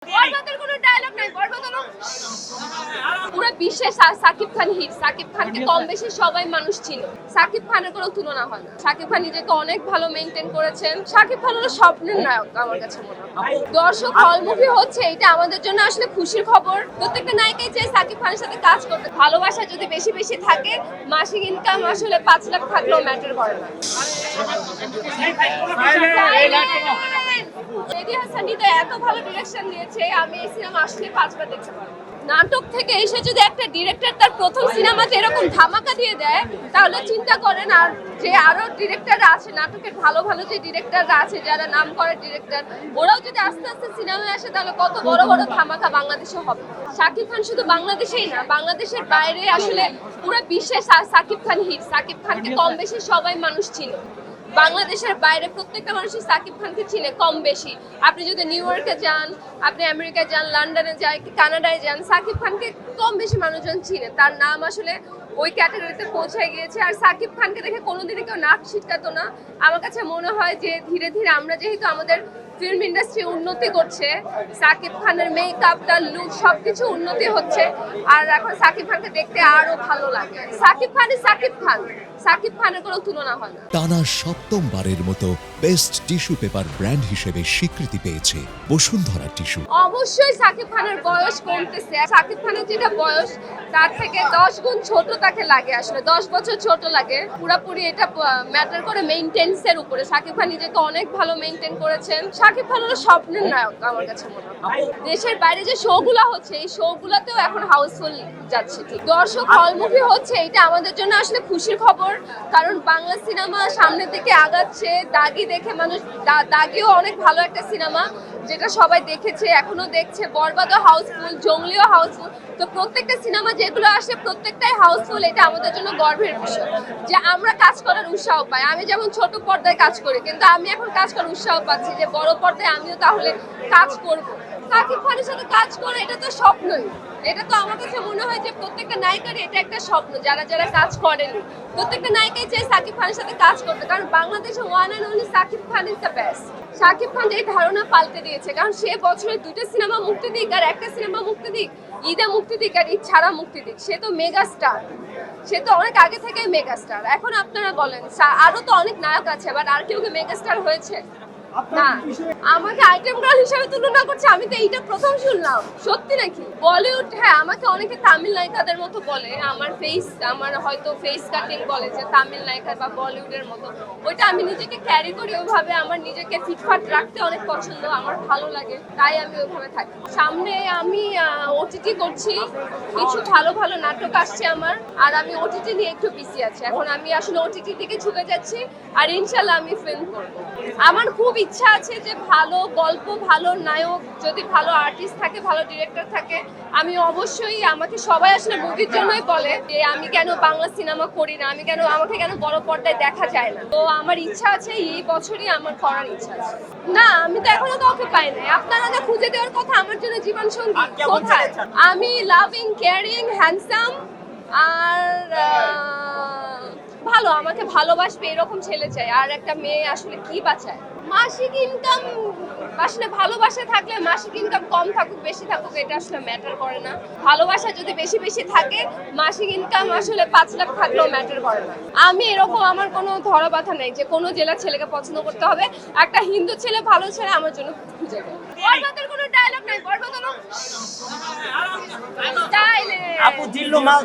বরবাদের কোনো ডায়লগ নাই, বরবাদ হলো পুরো বিশ্বে সাকিব খান হিট। সাকিব খানকে কম বেশি সবাই মানুষ চিনে। সাকিব খানের কোনো তুলনা হয় না। সাকিব খান নিজেকে অনেক ভালো মেইনটেইন করেছেন। সাকিব খান হলো স্বপ্নের নায়ক আমার কাছে মনে হয়। দর্শক হলমুখী হচ্ছে, এটা আমাদের জন্য আসলে খুশির খবর। প্রত্যেকটা নায়িকাই চায় সাকিব খানের সাথে কাজ করতে। ভালোবাসা যদি বেশি বেশি থাকে, মাসিক ইনকাম আসলে 5 লাখ থাকলেও ম্যাটার করে না। মেহেদী হাসান তো এত ভালো ডিরেকশন দিয়েছে, আমি এই সিনেমা আসলে 5 বার দেখতে পারবো। নাটক থেকে এসে যদি একটা ডিরেক্টর তার প্রথম সিনেমাতে এরকম ধামাকা দিয়ে দেয়, তাহলে চিন্তা করেন আর যে আরো ডিরেক্টররা আছে, নাটকের ভালো ভালো যে ডিরেক্টররা আছে, যারা নাম করা ডিরেক্টর, ওরাও যদি আস্তে আস্তে সিনেমায় আসে, তাহলে কত বড় বড় ধামাকা বাংলাদেশে হবে। সাকিব খান শুধু বাংলাদেশেই না, বাংলাদেশের বাইরে আসলে পুরো বিশ্বে সাকিব খান হিট। সাকিব খানকে কম বেশি সবাই মানুষ চিনে। বাংলাদেশের বাইরে প্রত্যেকটা মানুষই সাকিব খানকে চিনে কম বেশি। আপনি যদি নিউ ইয়র্কে যান, আপনি আমেরিকায় যান, লন্ডনে যান, কানাডায় যান, সাকিব খানকে কম বেশি মানুষজন চিনে। তার নাম আসলে ওই ক্যাটাগরিতে পৌঁছে গিয়েছে। আর সাকিব খানকে দেখে কোনোদিনই কেউ নাক ছিটকাতো না। আমার কাছে মনে হয় যে ধীরে ধীরে আমরা যেহেতু আমাদের ফিল্ম ইন্ডাস্ট্রি উন্নতি করছে, সাকিব খানের মেকআপ, তার লুক সবকিছু উন্নতি হচ্ছে, আর এখন সাকিব খানকে দেখতে আরো ভালো লাগে। সাকিব খান সাকিব খান, সাকিব খানের কোনো তুলনা হয় না। টানা সপ্তমবারের মতো বেস্ট টিস্যু পেপার ব্র্যান্ড হিসেবে স্বীকৃতি পেয়েছে বসুন্ধরা টিস্যু। অবশ্যই সাকিব খানের বয়স কমতেছে। সাকিব খানের যেটা বয়স, তার থেকে 10 গুণ ছোট তাকে লাগে, আসলে 10 বছর ছোট লাগে। পুরোপুরি এটা ম্যাটার করে মেইনটেন্সের উপরে। সাকিব খান নিজেকে অনেক ভালো মেইনটেইন করেছেন। সাকিব খান হলো স্বপ্নের নায়ক আমার কাছে মনে হয়। দেশের বাইরে যে শোগুলা হচ্ছে, এই শোগুলাতেও এখন হাউসফুল যাচ্ছে। দর্শক হলমুখী হচ্ছে, এটা আমাদের জন্য আসলে খুশির খবর। কারণ বাংলা সিনেমা সামনের দিকে আগাচ্ছে। দাগি দেখে মানুষ, দাগিও অনেক ভালো একটা সিনেমা, যেটা সবাই দেখেছে, এখনো দেখছে। বরবাদও হাউসফুল, জঙ্গলিও হাউসফুল। তো প্রত্যেকটা সিনেমা যেগুলো আসে প্রত্যেকটাই হাউসফুল। এটা আমাদের জন্য গর্বের বিষয় যে আমরা কাজ করার উৎসাহ পাই। আমি যেমন ছোট পর্দায় কাজ করি, কিন্তু আমি এখন কাজ করার উৎসাহ পাচ্ছি যে বড় পর্দায় আমিও তাহলে কাজ করব। সাকিব খানের সাথে কাজ করে এটা তো স্বপ্নই। এটা তো আমার কাছে মনে হয় যে প্রত্যেকটা নায়িকারই এটা একটা স্বপ্ন। যারা যারা কাজ করেনি, প্রত্যেকটা নায়িকাই চায় সাকিব খানের সাথে কাজ করতে, কারণ বাংলাদেশে one and only Shakib Khan is the best. Shakib Khan এই ধারণা পাল্টে দিয়েছে, কারণ সে বছরে 2টা সিনেমা মুক্তি দিক আর একটা সিনেমা মুক্তি দিক, ঈদে মুক্তি দিক আর ঈদ ছাড়া মুক্তি দিক, সে তো মেগা স্টার। সে তো অনেক আগে থেকেই মেগা স্টার। এখন আপনারা বলেন, আরো তো অনেক নায়ক আছে, বাট আর কেউ কি মেগা স্টার হয়েছে? না। আমাকে আইটেম গার্ল হিসেবে তুলনা করছে, আমি তো এইটা প্রথম শুনলাম। সত্যি নাকি? বলিউড, হ্যাঁ, আমাকে অনেকে তামিল নায়িকাদের মতো বলে। আমার হয়তো ফেস কাটিং বলে যে তামিল নায়িকা বা বলিউডের মতো। ওইটা আমি নিজেকে ক্যারি করি ওইভাবে। আমার নিজেকে ফিটফাট রাখতে অনেক পছন্দ, আমার ভালো লাগে, তাই আমি ওইভাবে থাকি। সামনে আমি ওটিটি করছি, কিছু ভালো ভালো নাটক আসছে আমার, আর আমি ওটিটি নিয়ে একটু বিজি আছি। এখন আমি আসলে ওটিটি দিকে ঝুঁকে যাচ্ছি, আর ইনশাল্লাহ আমি ফিল্ম করব। আমার খুব ইচ্ছা আছে যে ভালো গল্প, ভালো নায়ক, যদি ভালো আর্টিস্ট থাকে, ভালো ডিরেক্টর থাকে, আমি অবশ্যই, আমাকে সবাই আসলে মুভির জন্যই বলে যে আমি কেন বাংলা সিনেমা করি না, আমাকে কেন বড় পর্দায় দেখা যায় না। তো আমার ইচ্ছা আছে, এই বছরই আমার করার ইচ্ছা আছে। না, আমি তো এখনো কাউকে পাই নাই। আপনারা না খুঁজে দেওয়ার কথা আমার জন্য জীবন সঙ্গী কোথায়? আমি লাভিং, কেয়ারিং, হ্যান্ডসাম, আর ভালো, আমাকে ভালোবাসবে এরকম ছেলে চাই। আর একটা মেয়ে আসলে কি বাঁচায়? মাসিক ইনকাম আসলে, ভালোবাসা থাকলে মাসিক ইনকাম কম থাকুক বেশি থাকুক এটা আসলে ম্যাটার করে না। ভালোবাসা যদি বেশি বেশি থাকে, মাসিক ইনকাম আসলে 5 লাখ থাকলেও ম্যাটার করে না। আমি এরকম, আমার কোনো ধরা বাঁধা নেই যে কোনো জেলার ছেলেকে পছন্দ করতে হবে। একটা হিন্দু ছেলে, ভালো ছেলে আমার জন্য খুঁজে দেয়। বরবাদের কোনো ডায়লগ নাই, বরবাদ হলো স্টাইলে। আপু জিল্লু মাল